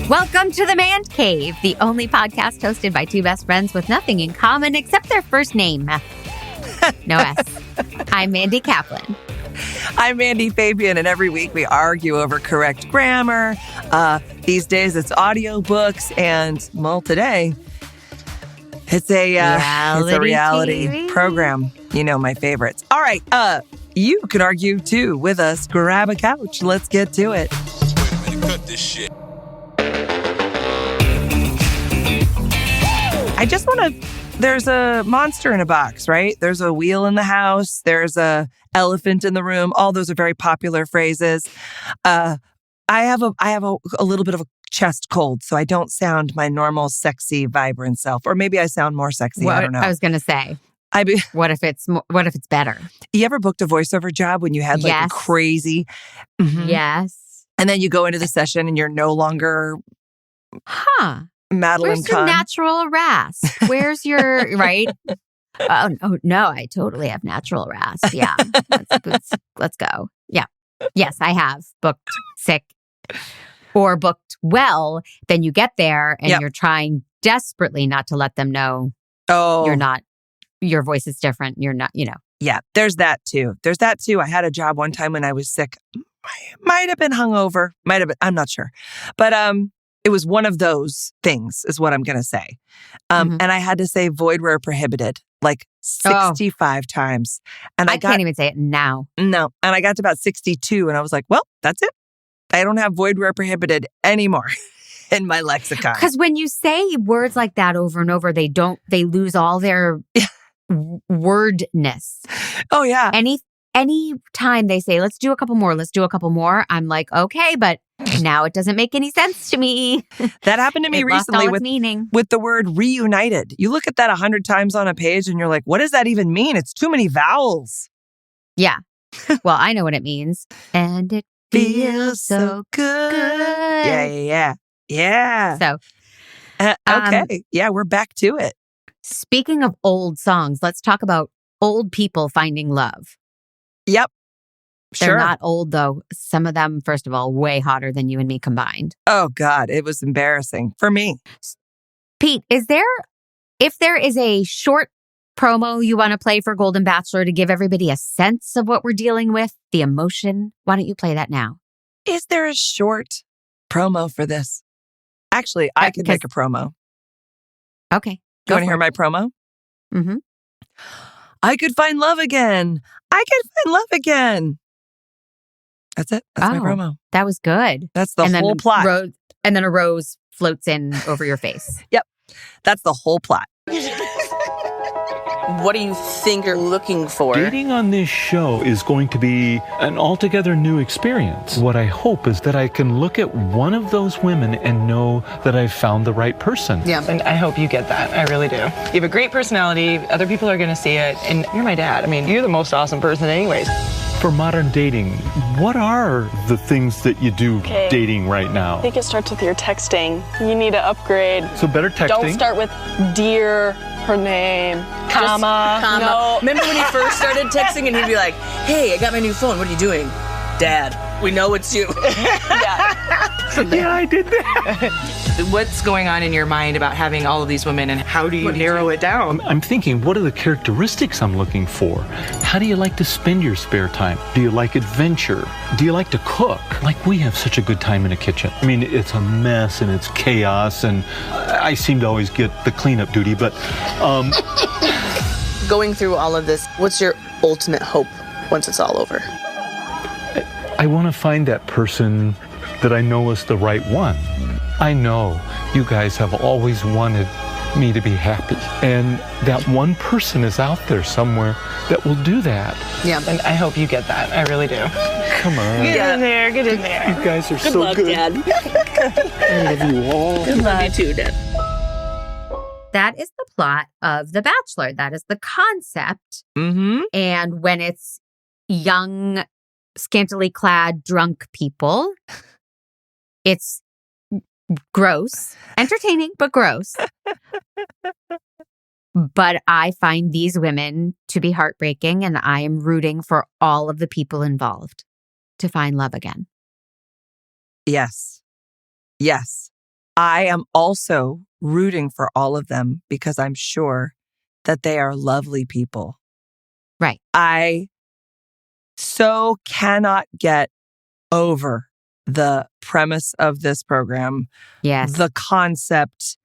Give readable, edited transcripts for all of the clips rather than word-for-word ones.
Welcome to the Mandcave, the only podcast hosted by two best friends with nothing in common except their first name. No S. I'm Mandy Kaplan. I'm Mandy Fabian, and every week we argue over correct grammar. These days it's audiobooks, and, well, today it's a reality TV program. You know, my favorites. All right, you can argue too with us. Grab a couch. Let's get to it. Wait a minute, cut this shit. I just want to, there's a monster in a box, right? There's a wheel in the house. There's a elephant in the room. All those are very popular phrases. I have a little bit of a chest cold, so I don't sound my normal, sexy, vibrant self. Or maybe I sound more sexy. I don't know. I was going to say, what if it's better? You ever booked a voiceover job when you had like Yes. a crazy? Mhm. Yes. And then you go into the session and you're no longer Madeline Where's your Kahn. natural rasp? Where's your, right? Oh, no, I totally have natural rasp. Yeah. Let's go. Yeah. Yes, I have booked sick or booked well. Then you get there and you're trying desperately not to let them know you're not, your voice is different. You're not, Yeah, there's that too. I had a job one time when I was sick. Might have been hungover. Might have been. I'm not sure. But it was one of those things is what I'm going to say. And I had to say void where prohibited like 65 times. And I can't even say it now. No. And I got to about 62 and I was like, well, that's it. I don't have void where prohibited anymore in my lexicon. Because when you say words like that over and over, they lose all their wordness. Oh, yeah. Any time they say, let's do a couple more, I'm like, okay, but now it doesn't make any sense to me. That happened to me recently with the word reunited. You look at that 100 times on a page and you're like, what does that even mean? It's too many vowels. Yeah. Well, I know what it means. And it feels so good. Yeah. So, okay. Yeah, we're back to it. Speaking of old songs, let's talk about old people finding love. Yep. They're not old, though. Some of them, first of all, way hotter than you and me combined. Oh, God. It was embarrassing for me. Pete, if there is a short promo you want to play for Golden Bachelor to give everybody a sense of what we're dealing with, the emotion, why don't you play that now? Is there a short promo for this? Actually, I could make a promo. Okay. You want to hear my promo? Mm-hmm. I could find love again. That's it. That's my promo. That was good. That's the whole plot. And then a rose floats in over your face. Yep. That's the whole plot. What do you think you're looking for? Dating on this show is going to be an altogether new experience. What I hope is that I can look at one of those women and know that I've found the right person. Yeah, and I hope you get that. I really do. You have a great personality. Other people are going to see it. And you're my dad. I mean, you're the most awesome person anyways. For modern dating, what are the things that you do dating right now? I think it starts with your texting. You need to upgrade. So better texting. Don't start with dear, her name, comma. No. Remember when he first started texting and he'd be like, hey, I got my new phone. What are you doing? Dad, we know it's you. Yeah, I did that. What's going on in your mind about having all of these women and how do you narrow it down? I'm thinking, what are the characteristics I'm looking for? How do you like to spend your spare time? Do you like adventure? Do you like to cook? Like, we have such a good time in the kitchen. I mean, it's a mess and it's chaos, and I seem to always get the cleanup duty, but Going through all of this, what's your ultimate hope once it's all over? I want to find that person that I know is the right one. I know you guys have always wanted me to be happy, and that one person is out there somewhere that will do that. Yeah, and I hope you get that. I really do. Come on. Get in there. You guys are Good so luck, good. Dad. I love you all. Good luck. You too, Dad. That is the plot of The Bachelor. That is the concept. Mm-hmm. And when it's young, scantily clad, drunk people, it's gross, entertaining, but gross. But I find these women to be heartbreaking, and I am rooting for all of the people involved to find love again. Yes. I am also rooting for all of them because I'm sure that they are lovely people. Right. I so cannot get over the premise of this program. Yes. The concept,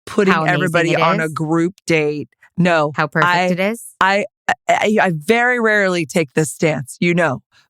putting How amazing everybody it on a is. group date. No. How perfect it is. I very rarely take this stance,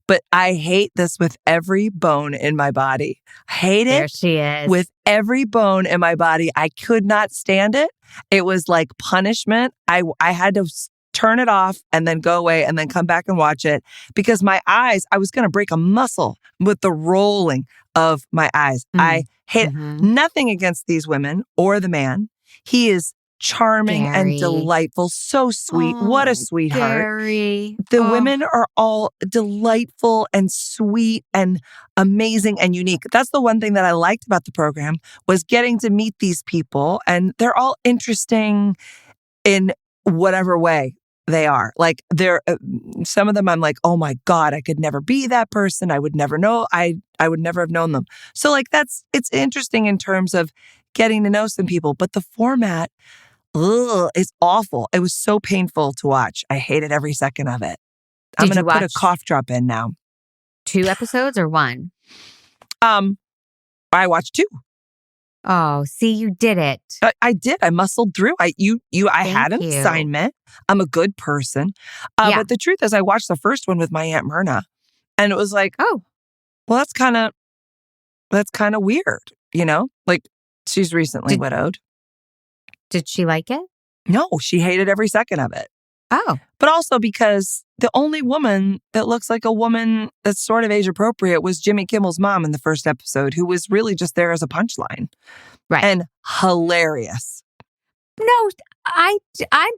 but I hate this with every bone in my body. I hate There it she is. with every bone in my body. I could not stand it. It was like punishment. I had to turn it off and then go away and then come back and watch it because my eyes, I was going to break a muscle with the rolling of my eyes. I hate nothing against these women or the man. He is charming and delightful. So sweet. What a sweetheart. Gary. The women are all delightful and sweet and amazing and unique. That's the one thing that I liked about the program was getting to meet these people, and they're all interesting in whatever way they are. Like they're some of them I'm like, "Oh my God, I could never be that person. I would never know. I would never have known them." So like it's interesting in terms of getting to know some people, but the format it's awful. It was so painful to watch. I hated every second of it. I'm going to put a cough drop in now. 2 episodes or 1? I watched 2. Oh, see, you did it. I did. I muscled through. I had an assignment. I'm a good person. But the truth is, I watched the first one with my Aunt Myrna, and it was like, oh, well, that's kind of weird, Like she's recently widowed. Did she like it? No, she hated every second of it. Oh. But also because the only woman that looks like a woman that's sort of age appropriate was Jimmy Kimmel's mom in the first episode, who was really just there as a punchline. Right. And hilarious. No, I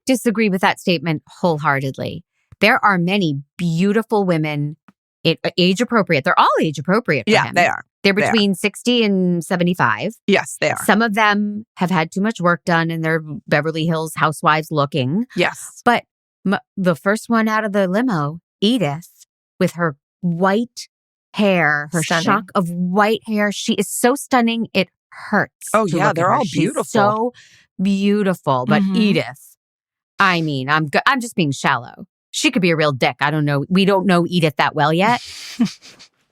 disagree with that statement wholeheartedly. There are many beautiful women, age appropriate. They're all age appropriate for him. They are. They're between 60 and 75. Yes, they are. Some of them have had too much work done and they're Beverly Hills housewives looking. Yes. But the first one out of the limo, Edith, with her white hair, her shock of white hair. She is so stunning. It hurts. Oh, yeah. They're all beautiful. She's so beautiful. But Edith, I mean, I'm just being shallow. She could be a real dick. I don't know. We don't know Edith that well yet.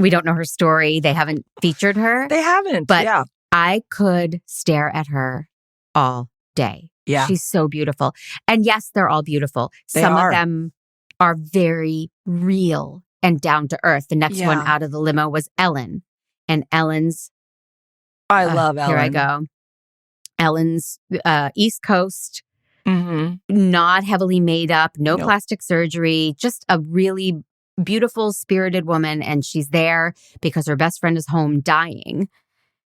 We don't know her story. They haven't featured her. They haven't. But I could stare at her all day. Yeah. She's so beautiful. And yes, they're all beautiful. Some of them are very real and down to earth. The next one out of the limo was Ellen. And Ellen's... I love Ellen. Here I go. Ellen's East Coast, not heavily made up, no plastic surgery, just a really beautiful, spirited woman. And she's there because her best friend is home dying.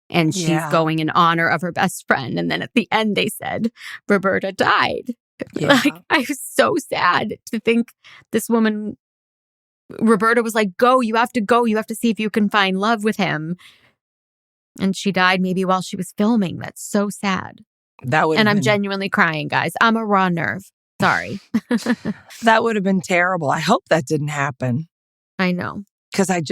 And she's going in honor of her best friend. And then at the end, they said, Roberta died. Yeah. Like, I was so sad to think this woman, Roberta was like, go, you have to go. You have to see if you can find love with him. And she died maybe while she was filming. That's so sad. And I'm genuinely crying, guys. I'm a raw nerve. Sorry. That would have been terrible. I hope that didn't happen. I know. Because I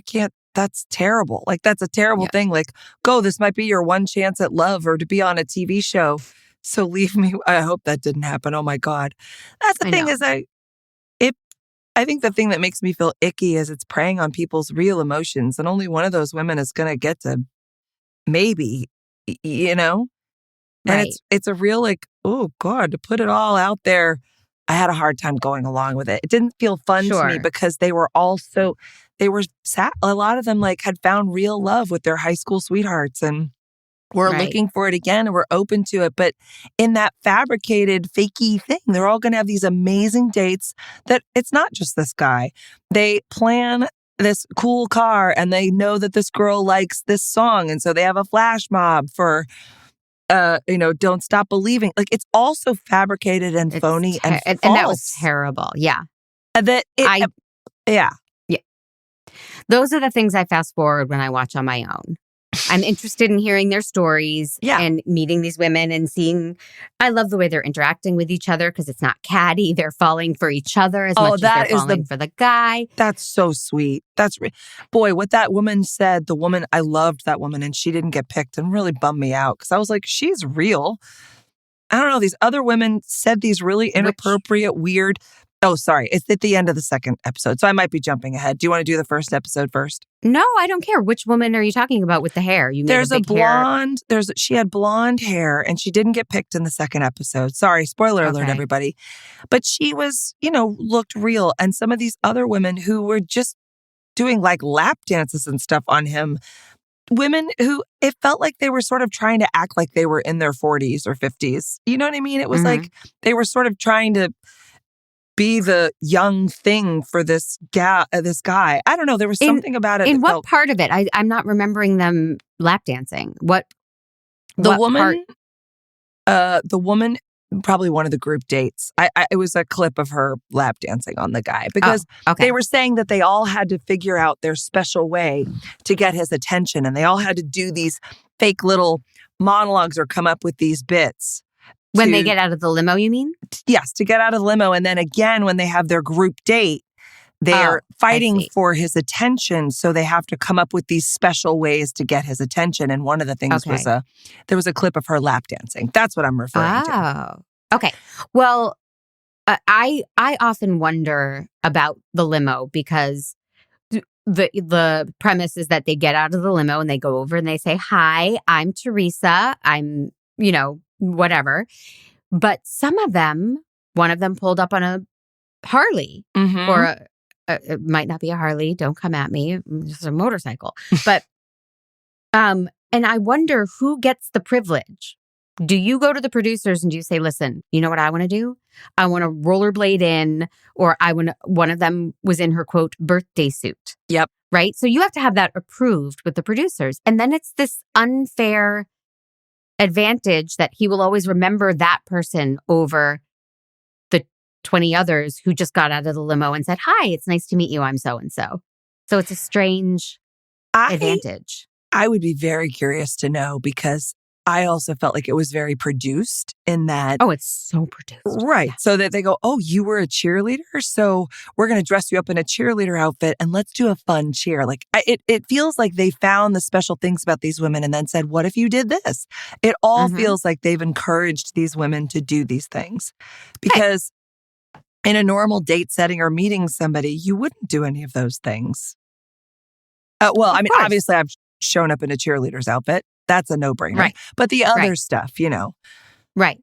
can't. That's terrible. Like, that's a terrible thing. Like, go, this might be your one chance at love or to be on a TV show. So leave me. I hope that didn't happen. Oh my God. That's the thing is I think the thing that makes me feel icky is it's preying on people's real emotions. And only one of those women is going to get to maybe, And it's a real like, oh God, to put it all out there. I had a hard time going along with it. It didn't feel fun to me because they were sad. A lot of them like had found real love with their high school sweethearts and were looking for it again and were open to it. But in that fabricated, fakey thing, they're all going to have these amazing dates that it's not just this guy. They plan this cool car and they know that this girl likes this song. And so they have a flash mob for Don't Stop Believing. Like, it's also fabricated and phony and false. And that was terrible. Yeah. Yeah. Those are the things I fast forward when I watch on my own. I'm interested in hearing their stories and meeting these women and seeing. I love the way they're interacting with each other because it's not catty. They're falling for each other as much as they're falling for the guy. That's so sweet. Boy, what that woman said, I loved that woman and she didn't get picked and really bummed me out because I was like, she's real. I don't know. These other women said these really inappropriate, weird. Oh, sorry. It's at the end of the second episode, so I might be jumping ahead. Do you want to do the first episode first? No, I don't care. Which woman are you talking about with the hair? There's a blonde. She had blonde hair, and she didn't get picked in the second episode. Sorry, spoiler alert, everybody. But she was, looked real. And some of these other women who were just doing like lap dances and stuff on him. Women who it felt like they were sort of trying to act like they were in their 40s or 50s. You know what I mean? It was like they were sort of trying to be the young thing for this guy. I don't know. There was something about it. In what part of it? I'm not remembering them lap dancing. The woman, probably one of the group dates. It was a clip of her lap dancing on the guy because they were saying that they all had to figure out their special way to get his attention, and they all had to do these fake little monologues or come up with these bits. When they get out of the limo, you mean? Yes, to get out of the limo. And then again, when they have their group date, they're fighting for his attention. So they have to come up with these special ways to get his attention. And one of the things was there was a clip of her lap dancing. That's what I'm referring to. Oh, okay. Well, I often wonder about the limo because the premise is that they get out of the limo and they go over and they say, "Hi, I'm Teresa. I'm, whatever." But some of them, one of them pulled up on a Harley or it might not be a Harley. Don't come at me. It's just a motorcycle. But, and I wonder who gets the privilege. Do you go to the producers and do you say, "Listen, you know what I want to do? I want to rollerblade in," or one of them was in her quote birthday suit. Yep. Right. So you have to have that approved with the producers. And then it's this unfair advantage that he will always remember that person over the 20 others who just got out of the limo and said, "Hi, it's nice to meet you. I'm so-and-so." So it's a strange advantage. I would be very curious to know because I also felt like it was very produced in that. Oh, it's so produced. Right. Yeah. So that they go, "Oh, you were a cheerleader? So we're going to dress you up in a cheerleader outfit and let's do a fun cheer." Like it feels like they found the special things about these women and then said, "What if you did this?" It all feels like they've encouraged these women to do these things because in a normal date setting or meeting somebody, you wouldn't do any of those things. Obviously I've shown up in a cheerleader's outfit. That's a no-brainer. Right. But the other stuff, Right.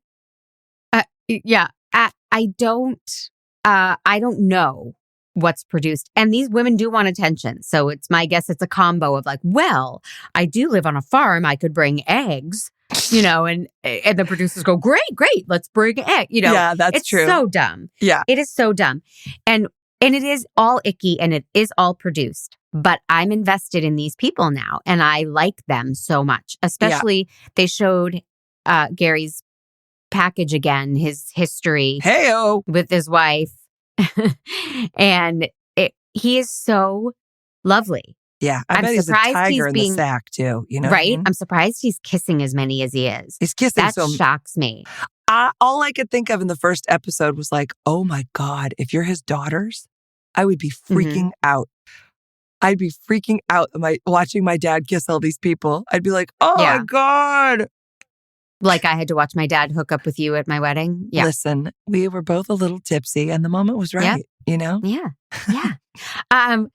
Yeah. I don't know what's produced. And these women do want attention. So it's my guess it's a combo of like, well, I do live on a farm. I could bring eggs, and the producers go, great, let's bring eggs. Yeah, that's true. It's so dumb. Yeah. It is so dumb. And it is all icky and it is all produced. But I'm invested in these people now and I like them so much. Especially they showed Gary's package again, his history with his wife. And he is so lovely. Yeah, I bet he's a tiger in the sack too. You know, right? What I mean? I'm surprised he's kissing as many as he is. He's kissing that shocks me. All I could think of in the first episode was like, "Oh my God, if you're his daughters, I would be freaking out. I'd be freaking out watching my dad kiss all these people. I'd be like, oh my God." Like I had to watch my dad hook up with you at my wedding. Yeah. Listen, we were both a little tipsy and the moment was right, Yeah. No,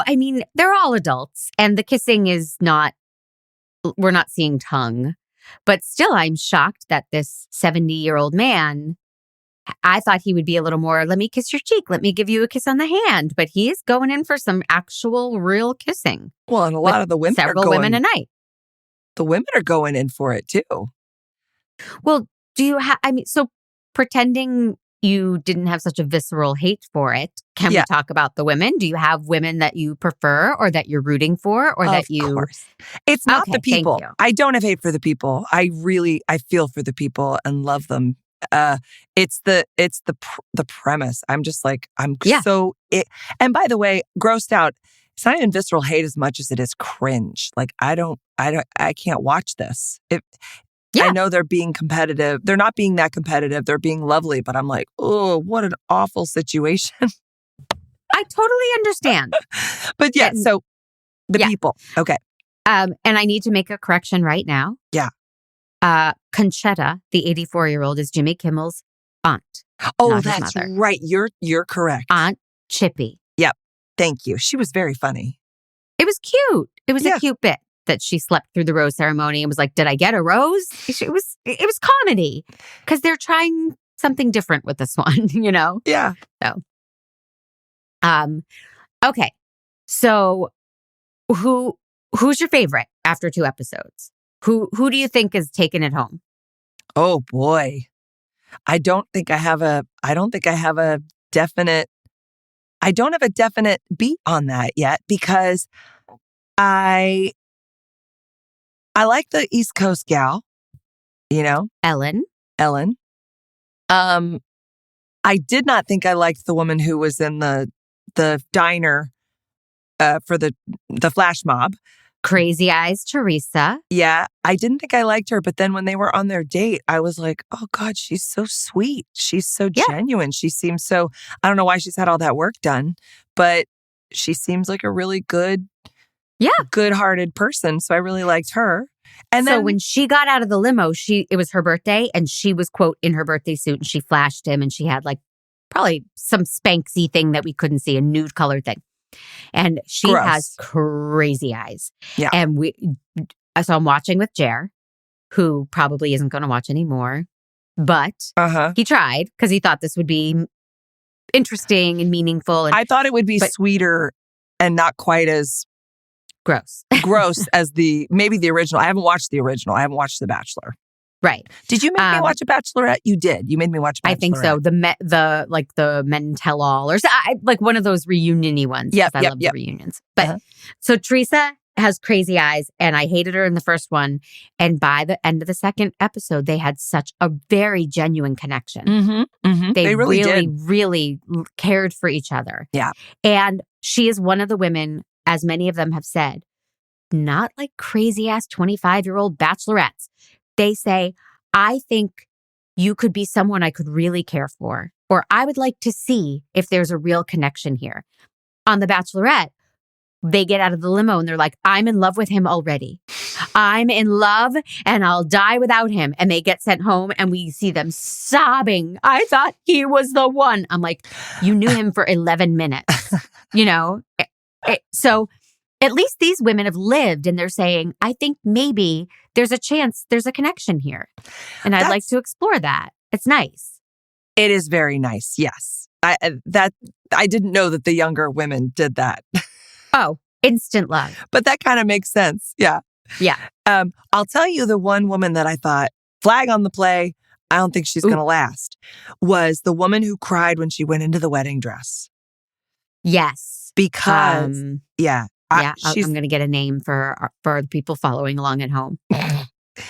I mean, they're all adults and the kissing is not, we're not seeing tongue. But still, I'm shocked that this 70-year-old man, I thought he would be a little more, "Let me kiss your cheek. Let me give you a kiss on the hand." But he is going in for some actual real kissing. Well, and a lot of the women several women a night. The women are going in for it too. Well, do you have, so pretending you didn't have such a visceral hate for it, can we talk about the women? Do you have women that you prefer or that you're rooting for or that you... Of course. It's not the people. I don't have hate for the people. I feel for the people and love them. It's the premise. I'm just like, and by the way, grossed out. It's not even visceral hate as much as it is cringe. Like, I can't watch this. I know they're being competitive. They're not being that competitive. They're being lovely, but I'm like, oh, what an awful situation. I totally understand. But yeah, so the people. Okay. And I need to make a correction right now. Yeah. Conchetta, the 84-year-old, is Jimmy Kimmel's aunt. Oh, that's right. You're correct. Aunt Chippy. Yep. Thank you. She was very funny. It was cute. It was a cute bit that she slept through the rose ceremony and was like, "Did I get a rose?" It was comedy because they're trying something different with this one, you know? Yeah. So, okay. So, who's your favorite after 2 episodes? Who do you think is taking it home? Oh boy. I don't have a definite beat on that yet because I like the East Coast gal, you know, Ellen. I did not think I liked the woman who was in the diner for the flash mob. Crazy Eyes Teresa. Yeah, I didn't think I liked her, but then when they were on their date, I was like, oh God, she's so sweet. She's so genuine. She seems so, I don't know why she's had all that work done, but she seems like a really good-hearted person. So I really liked her. And so then when she got out of the limo, it was her birthday and she was, quote, in her birthday suit and she flashed him and she had like probably some Spanksy thing that we couldn't see, a nude color thing. And she has crazy eyes. Yeah. And so I'm watching with Jer, who probably isn't going to watch anymore, but he tried because he thought this would be interesting and meaningful. And, I thought it would be sweeter and not quite as gross as maybe the original. I haven't watched the original. I haven't watched The Bachelor. Right. Did you make me watch a Bachelorette? You did. You made me watch Bachelorette. I think so. The Men Tell All or like one of those reunion-y ones. Yep. I love the reunions. But so Teresa has crazy eyes and I hated her in the first one. And by the end of the second episode, they had such a very genuine connection. Mm-hmm. Mm-hmm. They really cared for each other. Yeah. And she is one of the women, as many of them have said, not like crazy ass 25-year-old bachelorettes. They say, I think you could be someone I could really care for, or I would like to see if there's a real connection here. On The Bachelorette, they get out of the limo and they're like, I'm in love with him already. I'm in love and I'll die without him. And they get sent home and we see them sobbing. I thought he was the one. I'm like, you knew him for 11 minutes, you know? So at least these women have lived and they're saying, I think maybe there's a chance there's a connection here. And I'd like to explore that. It's nice. It is very nice. Yes. I didn't know that the younger women did that. Oh, instant love. But that kind of makes sense. Yeah. Yeah. I'll tell you the one woman that I thought, flag on the play, I don't think she's going to last, was the woman who cried when she went into the wedding dress. Yes. Because, I'm going to get a name for the people following along at home.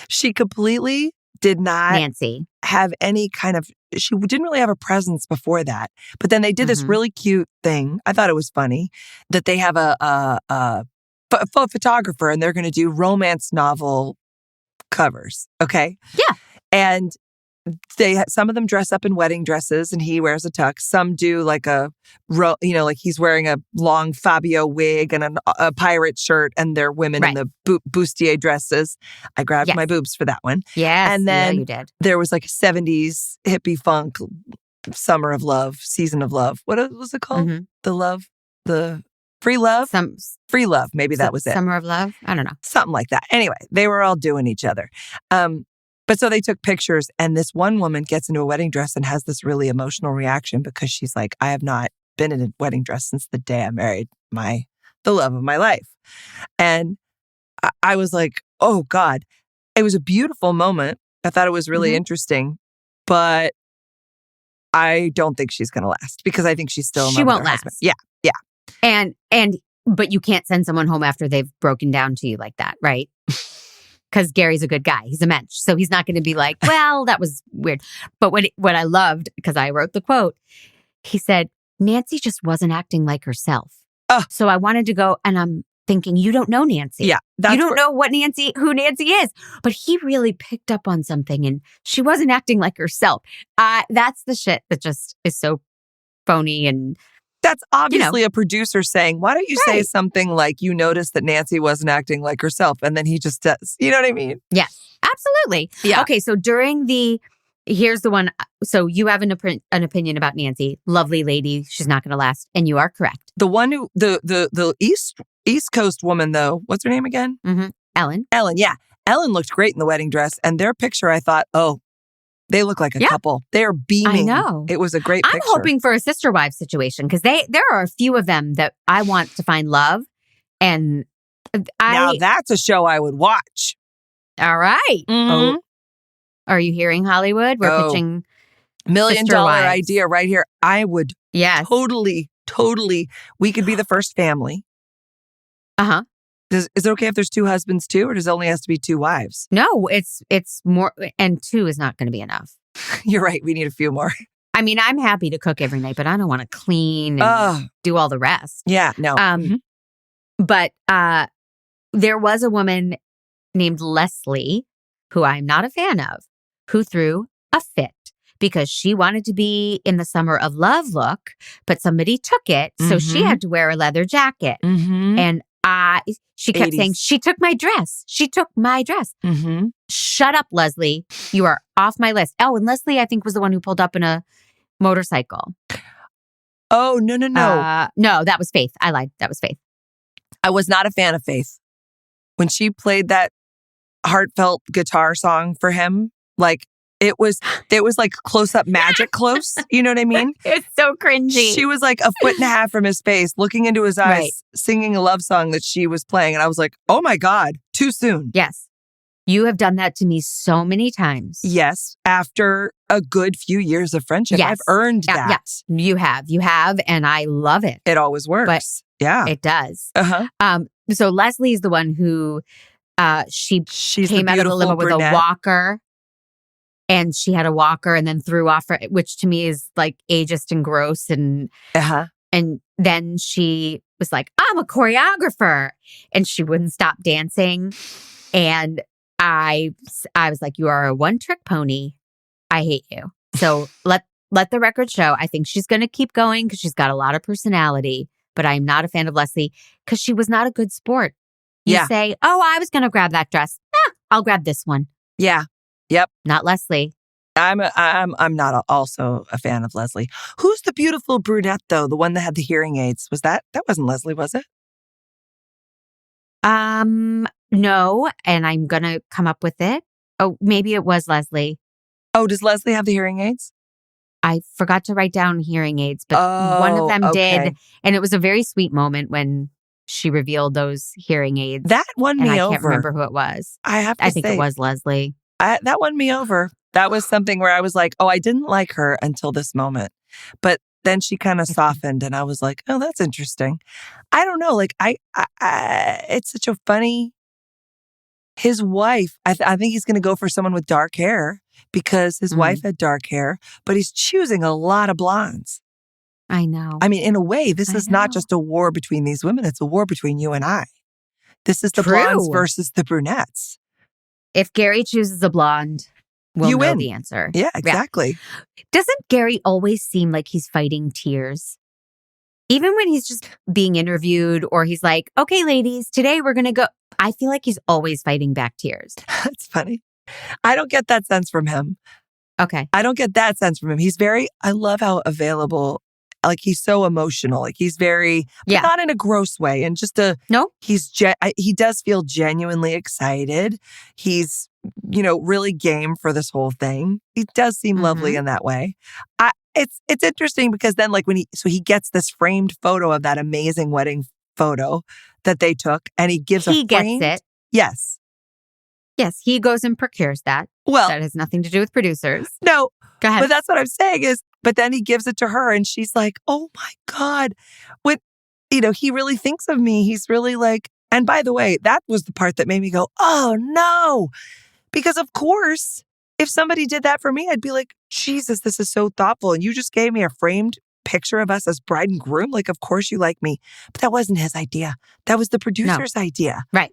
She completely did not Nancy have any kind of, she didn't really have a presence before that. But then they did this really cute thing. I thought it was funny that they have a photographer and they're going to do romance novel covers. Okay. Yeah. And some of them dress up in wedding dresses and he wears a tux. Some do like like he's wearing a long Fabio wig and a pirate shirt and they're women in the bustier dresses. I grabbed my boobs for that one. Yes. And then you did. There was like a 70s hippie funk summer of love, season of love. What was it called? The free love? Free love. Maybe that was it. Summer of love? I don't know. Something like that. Anyway, they were all doing each other. But so they took pictures and this one woman gets into a wedding dress and has this really emotional reaction because she's like, I have not been in a wedding dress since the day I married the love of my life. And I was like, oh God, it was a beautiful moment. I thought it was really interesting, but I don't think she's going to last because I think she's still in love with her husband. Yeah. Yeah. But you can't send someone home after they've broken down to you like that, right? Because Gary's a good guy. He's a mensch. So he's not going to be like, well, that was weird. But what I loved, because I wrote the quote, he said, Nancy just wasn't acting like herself. So I wanted to go, and I'm thinking, you don't know Nancy. Yeah. You don't know who Nancy is. But he really picked up on something, and she wasn't acting like herself. That's the shit that just is so phony. And that's obviously a producer saying, why don't you say something like, you noticed that Nancy wasn't acting like herself? And then he just does. You know what I mean? Yes, absolutely. Yeah. Okay, so here's the one. So you have an opinion about Nancy. Lovely lady. She's not going to last. And you are correct. The one who, the East Coast woman, though, what's her name again? Mm-hmm. Ellen, yeah. Ellen looked great in the wedding dress. And their picture, I thought, they look like a couple. They're beaming. I know. It was a great picture. I'm hoping for a sister wives situation, because there are a few of them that I want to find love. And now that's a show I would watch. All right. Mm-hmm. Oh, are you hearing, Hollywood? We're pitching $1 million sister wives. idea right here. I would totally, we could be the first family. Uh-huh. Is it okay if there's 2 husbands too, or does it only has to be 2 wives? No, it's more, and 2 is not going to be enough. You're right. We need a few more. I mean, I'm happy to cook every night, but I don't want to clean and do all the rest. Yeah, no. But there was a woman named Leslie, who I'm not a fan of, who threw a fit because she wanted to be in the Summer of Love look, but somebody took it, so she had to wear a leather jacket. And she kept 80s. saying, she took my dress. She took my dress. Shut up, Leslie. You are off my list. Oh, and Leslie, I think, was the one who pulled up in a motorcycle. Oh, no. No, that was Faith. I lied. That was Faith. I was not a fan of Faith. When she played that heartfelt guitar song for him, like, it was like close-up magic close. You know what I mean? It's so cringy. She was like a foot and a half from his face, looking into his eyes, singing a love song that she was playing. And I was like, oh my God, too soon. Yes. You have done that to me so many times. Yes. After a good few years of friendship, I've earned that. Yes, you have. And I love it. It always works. But yeah. It does. Uh-huh. So Leslie is the one who, she's came out of the limo with brunette. a walker. And she had a walker and then threw off her, which to me is like ageist and gross. And and then she was like, I'm a choreographer. And she wouldn't stop dancing. And I was like, you are a one-trick pony. I hate you. So let the record show. I think she's going to keep going because she's got a lot of personality. But I'm not a fan of Leslie because she was not a good sport. You say, oh, I was going to grab that dress. I'll grab this one. Yeah. Yep. Not Leslie. I'm not also a fan of Leslie. Who's the beautiful brunette though? The one that had the hearing aids. That wasn't Leslie, was it? No, and I'm going to come up with it. Oh, maybe it was Leslie. Oh, does Leslie have the hearing aids? I forgot to write down hearing aids, but one of them did. And it was a very sweet moment when she revealed those hearing aids. That won me over. I can't remember who it was. I think it was Leslie. That won me over. That was something where I was like, oh, I didn't like her until this moment. But then she kind of softened and I was like, oh, that's interesting. I don't know. Like, it's such a funny, his wife, I think he's going to go for someone with dark hair because his wife had dark hair, but he's choosing a lot of blondes. I know. I mean, in a way, this is not just a war between these women. It's a war between you and I. This is the blondes versus the brunettes. If Gary chooses a blonde, we'll know win. the answer. Yeah, exactly. Yeah. Doesn't Gary always seem like he's fighting tears? Even when he's just being interviewed or he's like, okay, ladies, today we're going to go. I feel like he's always fighting back tears. That's funny. I don't get that sense from him. Okay. I don't get that sense from him. I love how available, like he's so emotional. Like he's very, but not in a gross way. And just he does feel genuinely excited. He's, really game for this whole thing. He does seem lovely in that way. It's interesting because then like he gets this framed photo of that amazing wedding photo that they took and he gives He gets it. Yes. Yes, he goes and procures that. Well, that has nothing to do with producers. No. Go ahead. But that's what I'm saying is, but then he gives it to her and she's like, oh my God, he really thinks of me. He's really like, and by the way, that was the part that made me go, oh no. Because of course, if somebody did that for me, I'd be like, Jesus, this is so thoughtful. And you just gave me a framed picture of us as bride and groom. Like, of course you like me. But that wasn't his idea. That was the producer's idea. Right.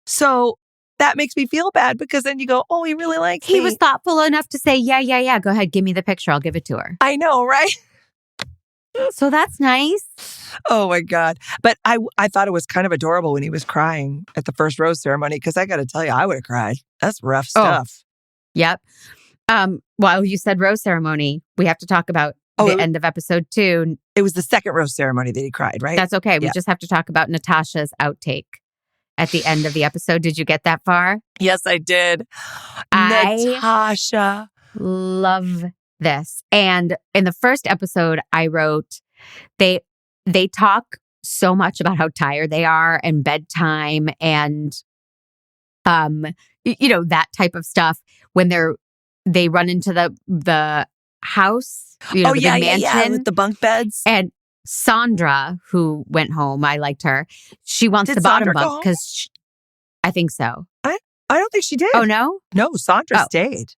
So that makes me feel bad because then you go, oh, he really likes me. He was thoughtful enough to say, yeah. Go ahead. Give me the picture. I'll give it to her. I know, right? So that's nice. Oh my God. But I thought it was kind of adorable when he was crying at the first rose ceremony because I got to tell you, I would have cried. That's rough stuff. Yep. Well, you said rose ceremony. We have to talk about the end of episode 2. It was the second rose ceremony that he cried, right? That's okay. We just have to talk about Natasha's outtake at the end of the episode. Did you get that far? Yes, I did. Natasha. Love this. And in the first episode, I wrote, they talk so much about how tired they are and bedtime and, that type of stuff when they run into the house, the big mansion with the bunk beds. And Sandra, who went home, I liked her. She wants the bottom bunk because I think so. I don't think she did. Oh, no? No, Sandra stayed.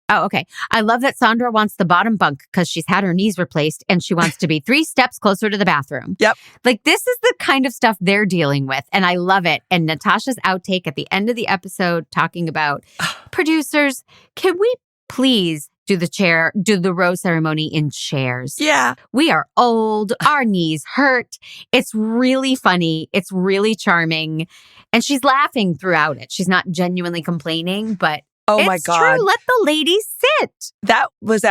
Oh, okay. I love that Sandra wants the bottom bunk because she's had her knees replaced and she wants to be 3 steps closer to the bathroom. Yep. Like, this is the kind of stuff they're dealing with. And I love it. And Natasha's outtake at the end of the episode talking about producers, can we please do the rose ceremony in chairs? Yeah. We are old. Our knees hurt. It's really funny. It's really charming. And she's laughing throughout it. She's not genuinely complaining, but oh my God. True. Let the ladies sit. That was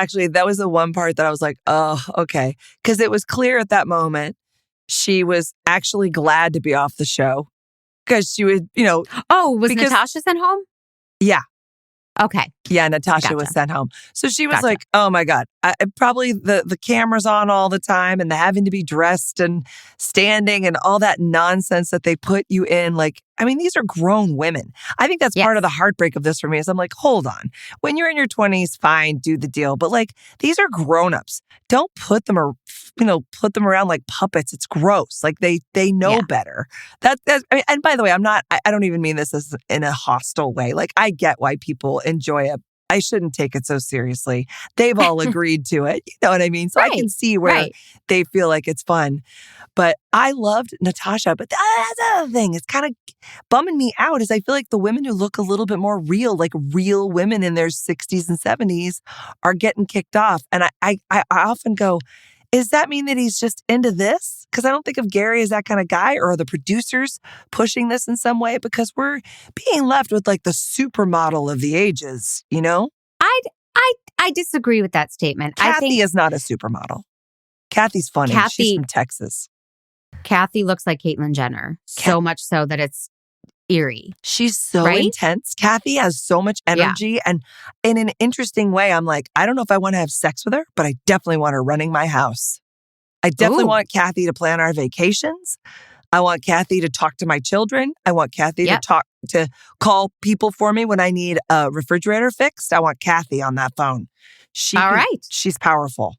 the one part that I was like, oh, okay. Because it was clear at that moment she was actually glad to be off the show. Because she would, Oh, was Natasha sent home? Yeah. Okay. Yeah, Natasha was sent home. So she was like, oh my God. Probably the camera's on all the time and the having to be dressed and standing and all that nonsense that they put you in. Like, I mean, these are grown women. I think that's part of the heartbreak of this for me is I'm like, hold on. When you're in your 20s, fine, do the deal. But like, these are grown-ups. Don't put them around like puppets. It's gross. Like they know better. And by the way, I don't even mean this as in a hostile way. Like I get why people enjoy it. I shouldn't take it so seriously. They've all agreed to it. You know what I mean? So I can see where they feel like it's fun. But I loved Natasha. But that's the other thing. It's kind of bumming me out is I feel like the women who look a little bit more real, like real women in their 60s and 70s are getting kicked off. And I often go, does that mean that he's just into this? Because I don't think of Gary as that kind of guy, or are the producers pushing this in some way? Because we're being left with like the supermodel of the ages, you know? I disagree with that statement. Kathy is not a supermodel. Kathy's funny. She's from Texas. Kathy looks like Caitlyn Jenner, so much so that it's eerie. She's so intense. Kathy has so much energy. And in an interesting way, I'm like, I don't know if I want to have sex with her, but I definitely want her running my house. I definitely want Kathy to plan our vacations. I want Kathy to talk to my children. I want Kathy to call people for me when I need a refrigerator fixed. I want Kathy on that phone. She's powerful.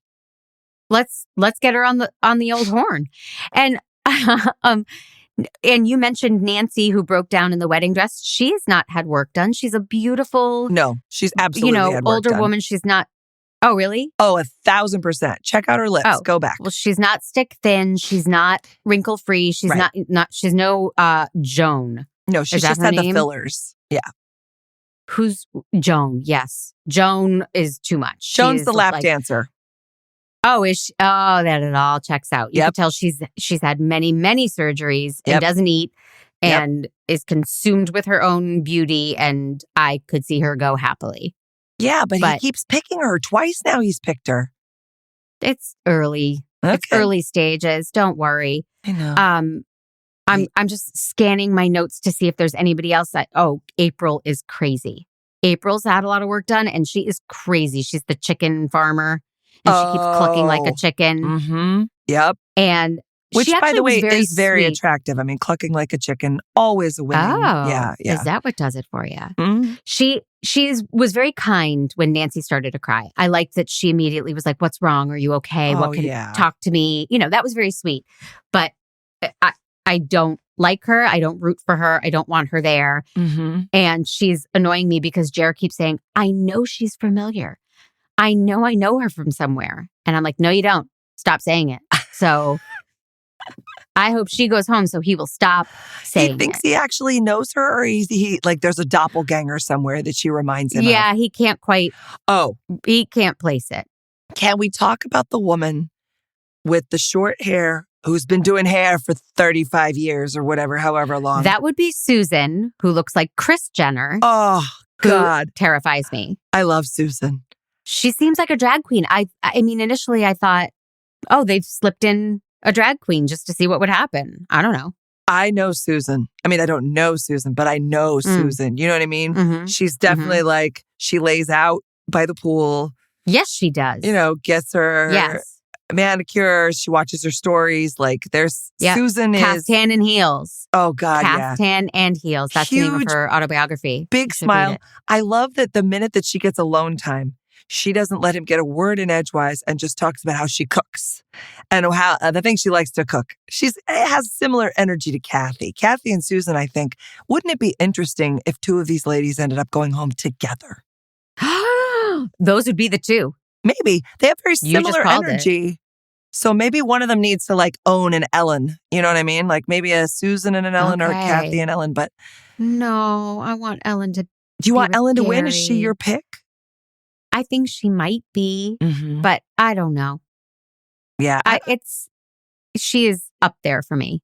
Let's get her on the old horn. And and you mentioned Nancy, who broke down in the wedding dress. She has not had work done. She's a beautiful, she's absolutely had work older done. Woman. She's not. Oh, really? Oh, 1,000%. Check out her lips. Oh, go back. Well, she's not stick thin. She's not wrinkle free. She's not. She's no Joan. No, she's just had the fillers. Yeah. Who's Joan? Yes, Joan is too much. Joan's the lap dancer. Oh, is she? Oh, that it all checks out. You can tell she's had many surgeries and doesn't eat and is consumed with her own beauty. And I could see her go happily. Yeah, but he keeps picking her. Twice now he's picked her. It's early. Okay. It's early stages. Don't worry. I know. I'm just scanning my notes to see if there's anybody else April is crazy. April's had a lot of work done and she is crazy. She's the chicken farmer and she keeps clucking like a chicken. Mm-hmm. Yep. And which, by the way, is very sweet. attractive. I mean, clucking like a chicken, always a winning. Oh, yeah. Is that what does it for you? Mm-hmm. She was very kind when Nancy started to cry. I liked that she immediately was like, "What's wrong? Are you okay? Talk to me?" That was very sweet. But I don't like her. I don't root for her. I don't want her there. Mm-hmm. And she's annoying me because Jared keeps saying, "I know she's familiar. I know her from somewhere." And I'm like, "No, you don't. stop saying it. So I hope she goes home so he will stop saying He thinks it. he actually knows her, or he like there's a doppelganger somewhere that she reminds him of. Yeah, he can't quite, Oh, he can't place it. can we talk about the woman with the short hair who's been doing hair for 35 years or whatever, however long? That would be Susan, who looks like Kris Jenner, Oh, who God. terrifies me. I love Susan. She seems like a drag queen. I mean, initially I thought, oh, they've slipped in a drag queen just to see what would happen. I don't know. I know Susan. I mean, I don't know Susan, but I know Susan. You know what I mean? Mhm. She's definitely like, she lays out by the pool, Yes, she does. you know, gets her Yes. manicure. She watches her stories. Like there's Yep. Susan is, Caftan and Heels. oh God, yeah. Caftan and Heels. That's the name of Huge, her autobiography. Big You should read smile. it. I love that the minute that she gets alone time, she doesn't let him get a word in edgewise and just talks about how she cooks and how the thing she likes to cook. It has similar energy to Kathy. Kathy and Susan, I think, wouldn't it be interesting if two of these ladies ended up going home together? Those would be the two. Maybe. They have very You just similar called it. energy. So maybe one of them needs to like own an Ellen. You know what I mean? Like maybe a Susan and an Ellen or a Okay. Kathy and Ellen. But No, I want Ellen to. do you want with Ellen to win? Is she Gary. your pick? I think she might be, Mm-hmm. but I don't know. Yeah. She is up there for me.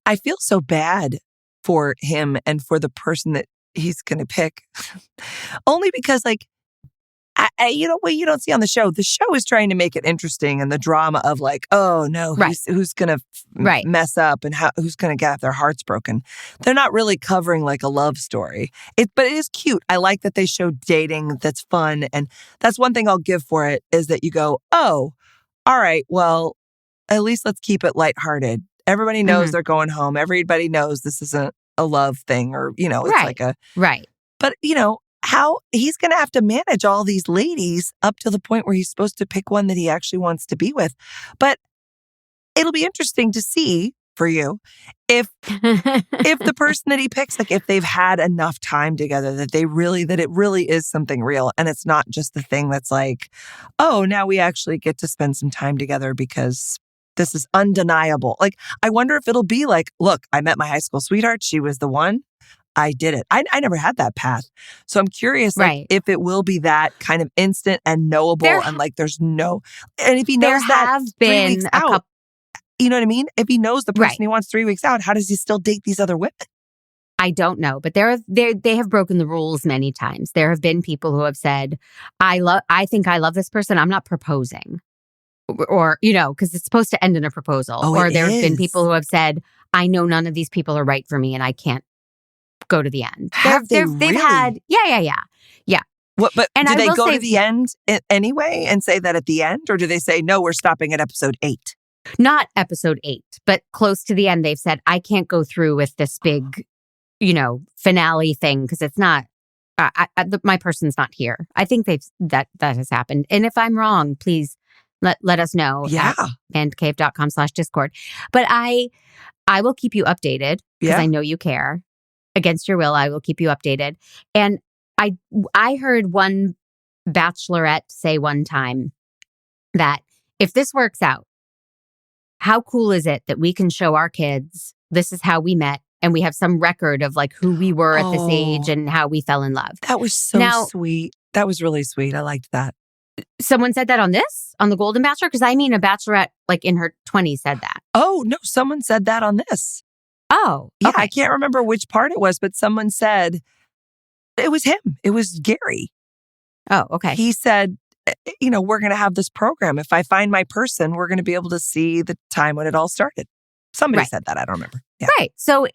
I feel so bad for him and for the person that he's going to pick. Only because, like, you know what you don't see on the show? The show is trying to make it interesting and the drama of, like, oh no, Right. who's going to Right. mess up and who's going to get their hearts broken. They're not really covering like a love story. But it is cute. I like that they show dating that's fun. And that's one thing I'll give for it is that you go, oh, all right, well, at least let's keep it lighthearted. Everybody knows Mhm. they're going home. Everybody knows this isn't a love thing or, you know, it's Right. like a, Right. but you know, how he's going to have to manage all these ladies up to the point where he's supposed to pick one that he actually wants to be with. But it'll be interesting to see for you if the person that he picks, like if they've had enough time together that it really is something real. And it's not just the thing that's like, oh, now we actually get to spend some time together because this is undeniable. Like, I wonder if it'll be like, look, I met my high school sweetheart. She was the one. I did it. I never had that path. So I'm curious like, Right. if it will be that kind of instant and knowable and like there's no, and if he There knows that have 3 been weeks a out, couple. you know what I mean? If he knows the person Right. he wants 3 weeks out, how does he still date these other women? I don't know, but they have broken the rules many times. There have been people who have said, I think I love this person. I'm not proposing. Or, you know, because it's supposed to end in a proposal. Oh, or it there have been is. people who have said, I know none of these people are right for me and I can't go to the end. Have they They've really? had, yeah. What? But And do I they will go say- to the end anyway and say that at the end? Or do they say, no, we're stopping at episode 8? Not episode 8, but close to the end, they've said, I can't go through with this big, you know, finale thing because it's not, my person's not here. I think that has happened. And if I'm wrong, please let us know Yeah. at mandcave.com/discord. But I will keep you updated because Yeah. I know you care. Against your will, I will keep you updated. And I heard one bachelorette say one time that if this works out, how cool is it that we can show our kids this is how we met and we have some record of like who we were at this age and how we fell in love. That was so Now- sweet. That was really sweet. I liked that. Someone said that on the Golden Bachelor? Because I mean a bachelorette like in her 20s said that. Oh, no, someone said that on this. Oh, Yeah, okay. I can't remember which part it was, but someone said it was him. It was Gary. Oh, okay. He said, you know, we're going to have this program. If I find my person, we're going to be able to see the time when it all started. Somebody Right. said that. I don't remember. Yeah. Right. So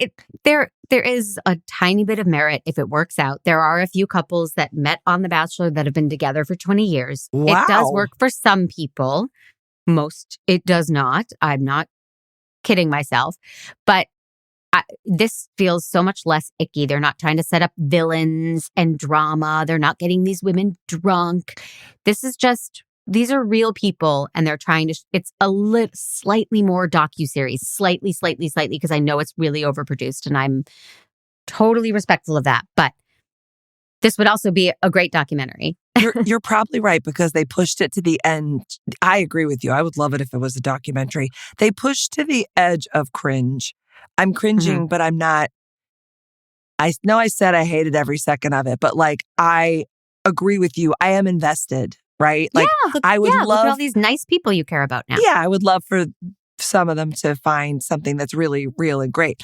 there is a tiny bit of merit if it works out. There are a few couples that met on The Bachelor that have been together for 20 years. Wow. It does work for some people. Most it does not. I'm not kidding myself. But this feels so much less icky. They're not trying to set up villains and drama. They're not getting these women drunk. This is just, these are real people and they're trying to, it's a slightly more docuseries, slightly, because I know it's really overproduced and I'm totally respectful of that. But This would also be a great documentary. You're probably right because they pushed it to the end. I agree with you. I would love it if it was a documentary. They pushed to the edge of cringe. I'm cringing, but I'm not. I know I said I hated every second of it, but like I agree with you. I am invested, right? Like I would love look at all these nice people you care about now. Yeah, I would love for some of them to find something that's really real and great.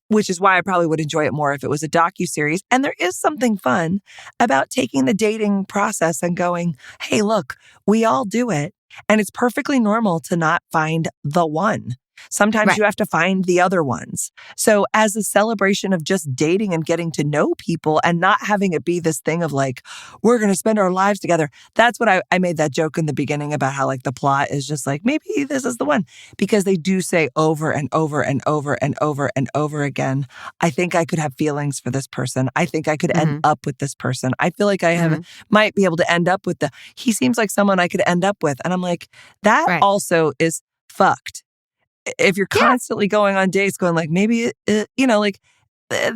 Which is why I probably would enjoy it more if it was a docuseries. And there is something fun about taking the dating process and going, hey, look, we all do it. And it's perfectly normal to not find the one. Sometimes you have to find the other ones. So as a celebration of just dating and getting to know people and not having it be this thing of like, we're going to spend our lives together. That's what I made that joke in the beginning about how like the plot is just like, maybe this is the one. Because they do say over and over and over and over and over again, I think I could have feelings for this person. I think I could end up with this person. I feel like I might be able to end up with he seems like someone I could end up with. And I'm like, that also is fucked. If you're constantly going on dates going like, maybe, they're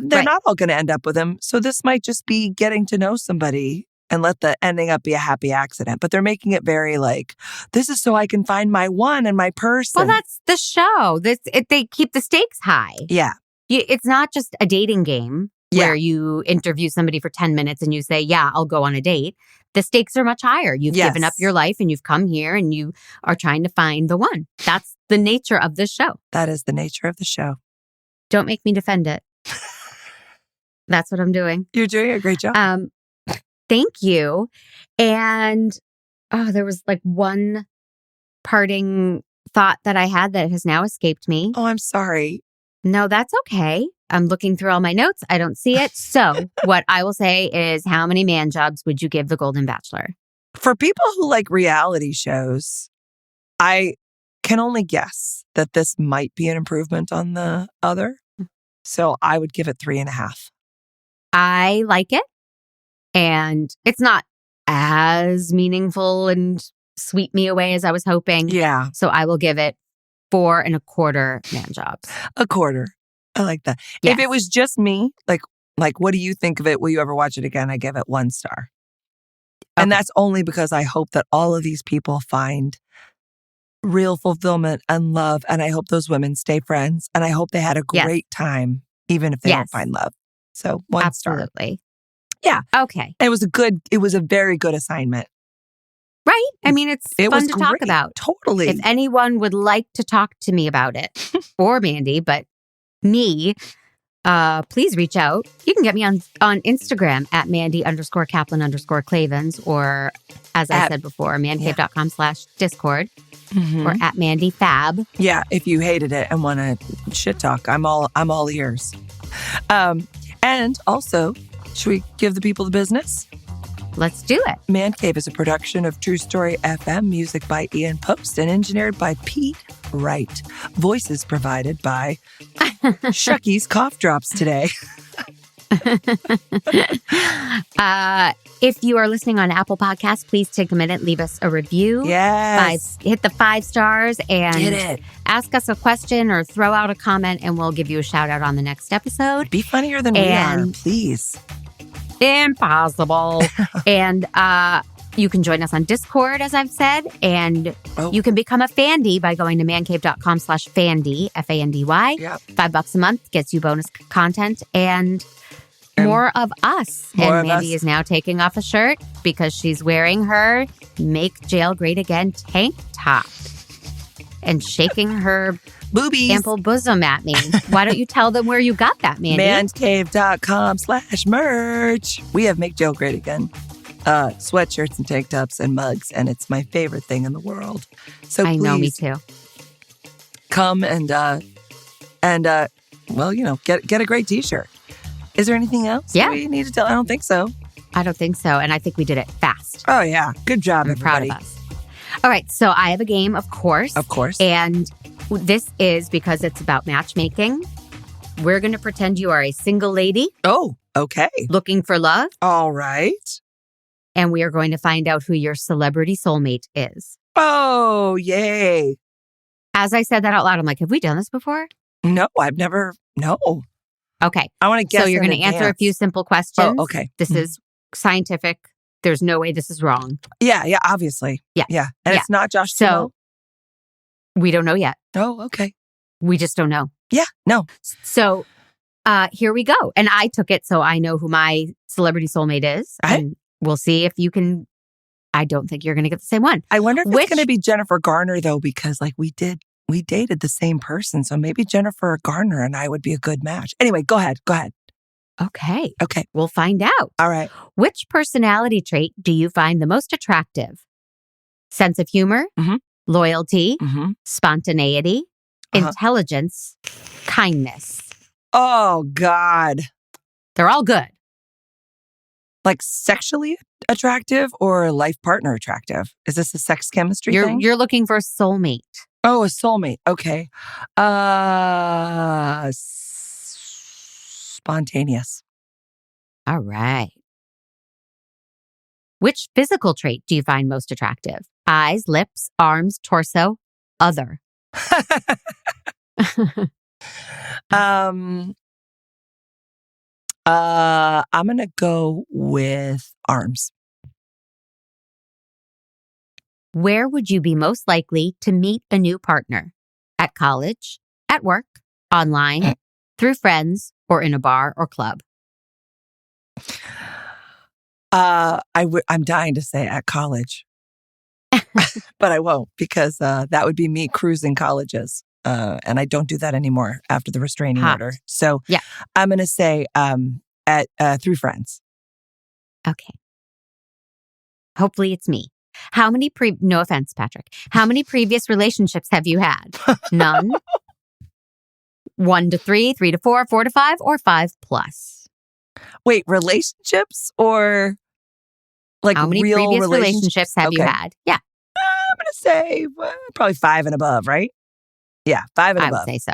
not all going to end up with him. So this might just be getting to know somebody and let the ending up be a happy accident. But they're making it very like, this is so I can find my one and my person. Well, that's the show. They keep the stakes high. Yeah. It's not just a dating game where you interview somebody for 10 minutes and you say, yeah, I'll go on a date. The stakes are much higher. You've given up your life and you've come here and you are trying to find the one. That's the nature of this show. That is the nature of the show. Don't make me defend it. That's what I'm doing. You're doing a great job. Thank you. And there was like one parting thought that I had that has now escaped me. Oh, I'm sorry. No, that's okay. I'm looking through all my notes. I don't see it. So what I will say is, how many man jobs would you give the Golden Bachelor? For people who like reality shows, I can only guess that this might be an improvement on the other. So I would give it 3.5. I like it. And it's not as meaningful and sweep me away as I was hoping. Yeah. So I will give it 4.25 man jobs. A quarter. I like that. Yes. If it was just me, like, what do you think of it? Will you ever watch it again? I give it 1 star. And that's only because I hope that all of these people find real fulfillment and love. And I hope those women stay friends. And I hope they had a great time, even if they don't find love. So 1 star. Absolutely. Yeah. Okay. It was a very good assignment. Right? I mean, it's fun to talk about. Totally. If anyone would like to talk to me about it, or Mandy, but me, please reach out. You can get me on Instagram at Mandy_Kaplan_Clavens, or as I said before, Mandcave.com/Discord, or at MandyFab. Yeah, if you hated it and want to shit talk, I'm all ears. And also, should we give the people the business? Let's do it. Mandcave is a production of True Story FM, music by Ian Post, and engineered by Pete Wright. Voices provided by Shucky's Cough Drops today. If you are listening on Apple Podcasts, please take a minute, leave us a review. Yes. Hit the 5 stars and ask us a question or throw out a comment, and we'll give you a shout out on the next episode. Be funnier than we are, please. Impossible. And you can join us on Discord, as I've said, and you can become a Fandy by going to mancave.com/Fandy, Fandy. Yep. $5 a month gets you bonus content and more of us. More and of Mandy us. is now taking off a shirt because she's wearing her Make Jail Great Again tank top and shaking her boobies, ample bosom at me. Why don't you tell them where you got that, Mandy? Mandcave.com/merch. We have Make Jail Great Again sweatshirts and tank tops and mugs, and it's my favorite thing in the world. So I please know, me too. Come and well, get a great t-shirt. Is there anything else we need to tell? I don't think so. I don't think so. And I think we did it fast. Oh, yeah. Good job, I'm everybody. proud of us. All right. So I have a game, of course. Of course. And this is because it's about matchmaking. We're going to pretend you are a single lady. Oh, okay. Looking for love. All right. And we are going to find out who your celebrity soulmate is. Oh, yay. As I said that out loud, I'm like, have we done this before? No, I've never. No. Okay. I want to guess. So you're going to answer a few simple questions. Oh, okay. This is scientific. There's no way this is wrong. Yeah, obviously. Yeah. And Yeah. it's not Josh So Duhamel? we don't know yet. Oh, okay. We just don't know. Yeah, no. So here we go. And I took it so I know who my celebrity soulmate is. Right. And we'll see if you can. I don't think you're going to get the same one. I wonder if Which- it's going to be Jennifer Garner, though, because like we dated the same person. So maybe Jennifer Garner and I would be a good match. Anyway, go ahead. Okay. Okay. We'll find out. All right. Which personality trait do you find the most attractive? Sense of humor, Mhm. loyalty, Mm-hmm. spontaneity, intelligence, kindness. Oh, God. They're all good. Like sexually attractive or life partner attractive? Is this a sex chemistry thing? You're looking for a soulmate. Oh, a soulmate. Okay. Spontaneous. All right. Which physical trait do you find most attractive? Eyes, lips, arms, torso, other. I'm going to go with arms. Where would you be most likely to meet a new partner? At college, at work, online, through friends, or in a bar or club? I'm dying to say at college, but I won't because that would be me cruising colleges. And I don't do that anymore after the restraining Hot. order. So Yeah. I'm going to say at through friends. Okay. Hopefully it's me. How many no offense, Patrick. How many previous relationships have you had? None. 1 to 3, 3 to 4, 4 to 5, or 5 plus? Wait, relationships or like How many real previous relationships have you Okay. had? Yeah, I'm going to say probably 5 and above, right? Yeah, 5 and I above. would say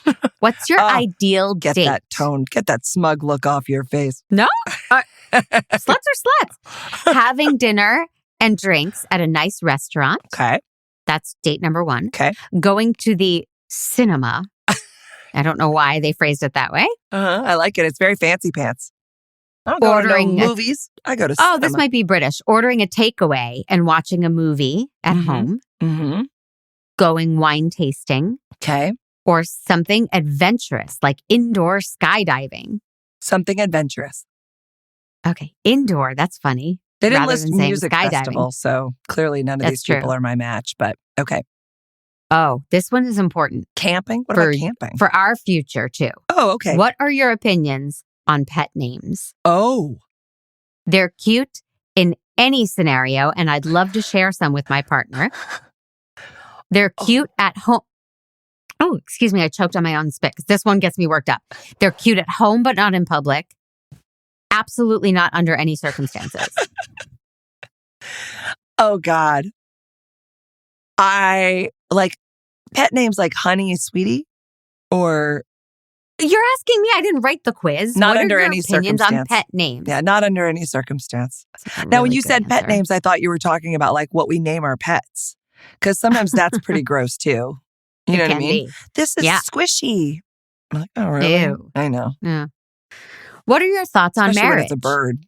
so. What's your Oh, ideal Get date? that tone, get that smug look off your face. No? Sluts are sluts. Having dinner and drinks at a nice restaurant. Okay. That's date number 1. Okay. Going to the cinema. I don't know why they phrased it that way. I like it. It's very fancy pants. I don't go Ordering to a- movies. I go to Oh, cinema. this might be British. Ordering a takeaway and watching a movie at Mhm. home. Mm-hmm. Going wine tasting. Okay. Or something adventurous like indoor skydiving. Something adventurous. Okay. Indoor. That's funny. They didn't rather list than saying music skydiving. festival, so clearly none of That's these people true. are my match. But okay. Oh, this one is important Camping? What For- about camping? for our future too. Oh, okay. What are your opinions on pet names? Oh, They're cute in any scenario, and I'd love to share some with my partner. They're cute at home. Oh, excuse me. I choked on my own spit because this one gets me worked up. They're cute at home, but not in public. Absolutely not under any circumstances. oh God. I like pet names like Honey, Sweetie, or You're asking me. I didn't write the quiz. Not What are under your any opinions on circumstance. pet names? yeah, not under any circumstance. That's a Now, when really you good said pet answer. names, I thought you were talking about like what we name our pets, because sometimes that's pretty gross too. You know It what I can mean? be. This is Yeah. squishy. I'm like, oh, really? Ew. I know. Yeah. What are your thoughts on Especially when marriage? it's a bird.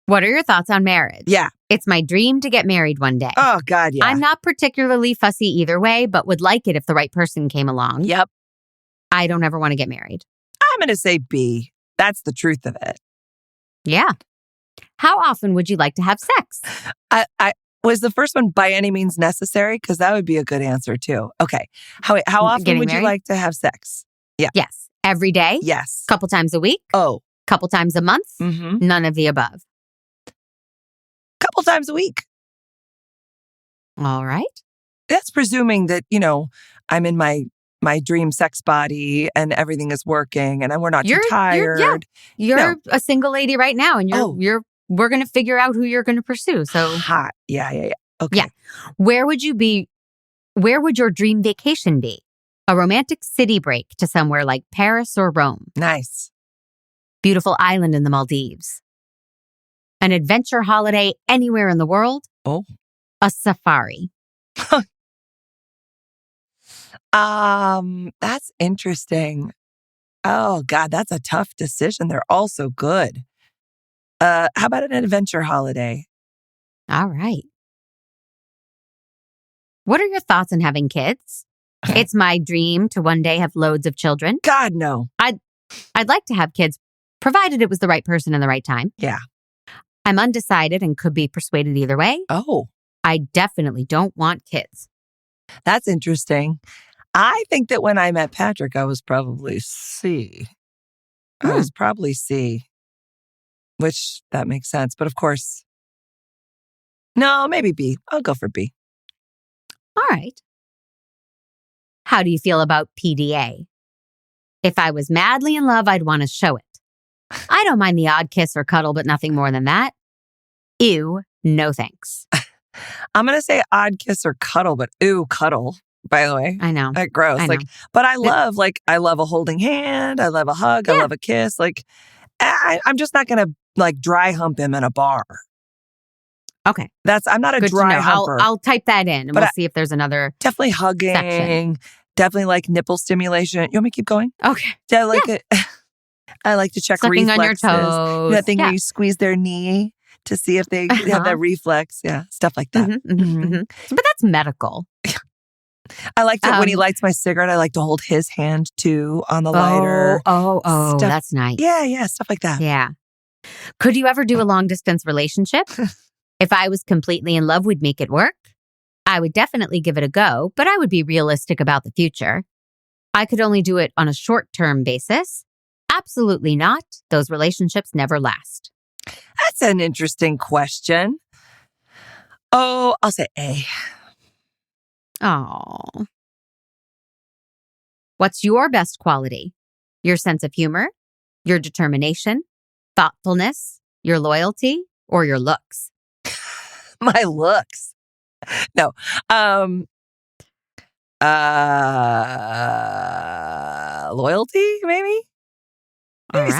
What are your thoughts on marriage? Yeah. It's my dream to get married one day. Oh God, yeah. I'm not particularly fussy either way, but would like it if the right person came along. Yep. I don't ever want to get married. I'm going to say B. That's the truth of it. Yeah. How often would you like to have sex? I was the first one by any means necessary, because that would be a good answer too. Okay. How often Getting would you married? like to have sex? Yes. Every day? Yes. Couple times a week? Oh. Couple times a month? Mm-hmm. None of the above. Couple times a week. All right. That's presuming that, I'm in my dream sex body and everything is working and we're not too tired. You're a single lady right now, and we're going to figure out who you're going to pursue. So Hot. Yeah. Okay. Yeah. Where would your dream vacation be? A romantic city break to somewhere like Paris or Rome. Nice. Beautiful island in the Maldives. An adventure holiday anywhere in the world. Oh. A safari. That's interesting. Oh, God, that's a tough decision. They're all so good. How about an adventure holiday? All right. What are your thoughts on having kids? It's my dream to one day have loads of children. God, no. I'd like to have kids, provided it was the right person in the right time. Yeah. I'm undecided and could be persuaded either way. Oh, I definitely don't want kids. that's interesting. I think that when I met Patrick, I was probably C. I was probably C, which that makes sense. But of course, no, maybe B. I'll go for B. All right. How do you feel about PDA? If I was madly in love, I'd want to show it. I don't mind the odd kiss or cuddle, but nothing more than that. Ew, no thanks. I'm going to say odd kiss or cuddle, but ooh, cuddle, by the way. I know. Like gross. I know. But I love a holding hand. I love a hug. I love a kiss. I'm just not going to dry hump him in a bar. Okay. I'm not a Good dry to know. humper. I'll type that in and But we'll see if there's another. Definitely hugging. section. Definitely like nipple stimulation. You want me to keep going? Okay. Yeah, I like it. I like to check Sucking reflexes. on your toes. That thing where you squeeze their knee to see if they have that reflex. Yeah, stuff like that. But that's medical. I like to, when he lights my cigarette, I like to hold his hand too on the lighter. Oh, Stuff- that's nice. Yeah, stuff like that. Yeah. Could you ever do a long distance relationship? If I was completely in love, we'd make it work. I would definitely give it a go, but I would be realistic about the future. I could only do it on a short-term basis. Absolutely not. Those relationships never last. That's an interesting question. Oh, I'll say A. Oh. What's your best quality? Your sense of humor, your determination, thoughtfulness, your loyalty, or your looks? My looks. No. Loyalty, maybe? Maybe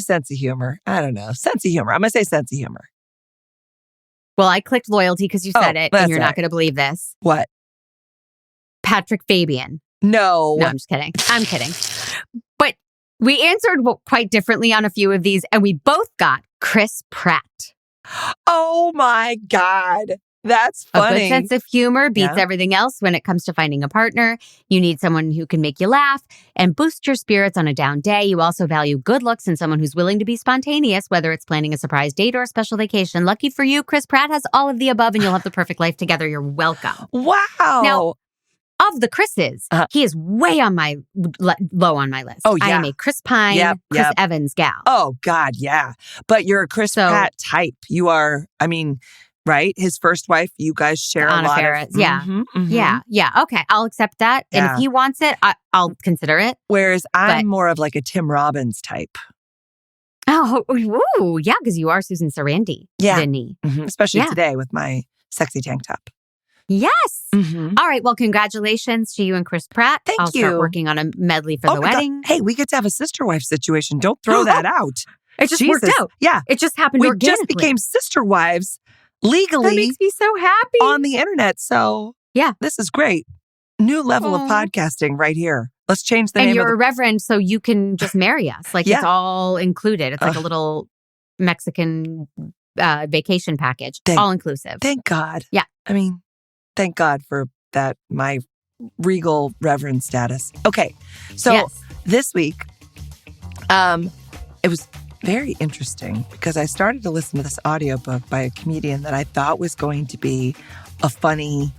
sense of humor. I don't know. Sense of humor. I'm going to say sense of humor. Well, I clicked loyalty because you said it, that's and you're not right. going to believe this. What? Patrick Fabian. No. No, I'm just kidding. I'm kidding. But we answered quite differently on a few of these, and we both got Chris Pratt. Oh my God. That's funny. A good sense of humor beats everything else when it comes to finding a partner. You need someone who can make you laugh and boost your spirits on a down day. You also value good looks and someone who's willing to be spontaneous, whether it's planning a surprise date or a special vacation. Lucky for you, Chris Pratt has all of the above and you'll have the perfect life together. You're welcome. Wow. Now, of the Chris's, he is way on my low on my list. Oh, yeah. I am a Chris Pine, Chris Evans gal. Oh, God, yeah. But you're a Chris Pratt type. You are, right? His first wife, you guys share a lot of... Yeah. Okay, I'll accept that. Yeah. And if he wants it, I'll consider it. Whereas I'm more of like a Tim Robbins type. Oh, ooh, yeah, because you are Susan Sarandon. Yeah. Denny. Especially today with my sexy tank top. Yes. All right. Well, congratulations to you and Chris Pratt. Thank you. I'll start working on a medley for the wedding. God. Hey, we get to have a sister wife situation. Don't throw that out. It just worked out. Yeah. It just happened we organically. We just became sister wives legally. That makes me so happy. On the internet. So yeah, this is great. New level of podcasting right here. Let's change the name. And you're a reverend, so you can just marry us. It's all included. It's like a little Mexican vacation package, all inclusive. Thank God. Yeah. Thank God for that, my regal reverend status. Okay. So this week, it was very interesting because I started to listen to this audiobook by a comedian that I thought was going to be a funny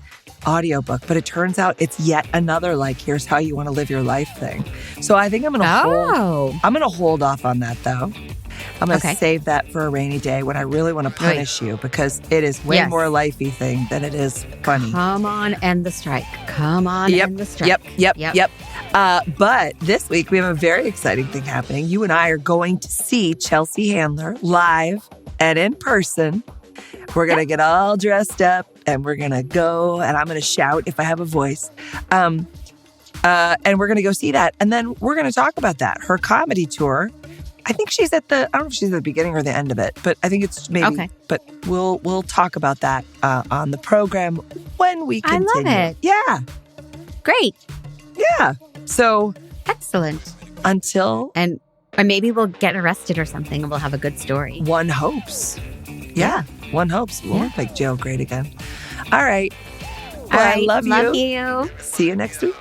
audiobook, but it turns out it's yet another here's how you want to live your life thing. So I think I'm going to hold off on that though. I'm going to save that for a rainy day when I really want to punish you because it is way more lifey thing than it is funny. Come on, end the strike. Come on, end the strike. Yep. But this week we have a very exciting thing happening. You and I are going to see Chelsea Handler live and in person. We're going to get all dressed up and we're going to go and I'm going to shout if I have a voice. And we're going to go see that. And then we're going to talk about that. Her comedy tour. I think she's I don't know if she's at the beginning or the end of it, but I think it's maybe, but we'll talk about that on the program when we continue. I love it. Yeah. Great. Yeah. So. Excellent. Until or maybe we'll get arrested or something and we'll have a good story. one hopes. Yeah. One hopes. We'll make jail great again. All right. Well, I love you. Love you. See you next week.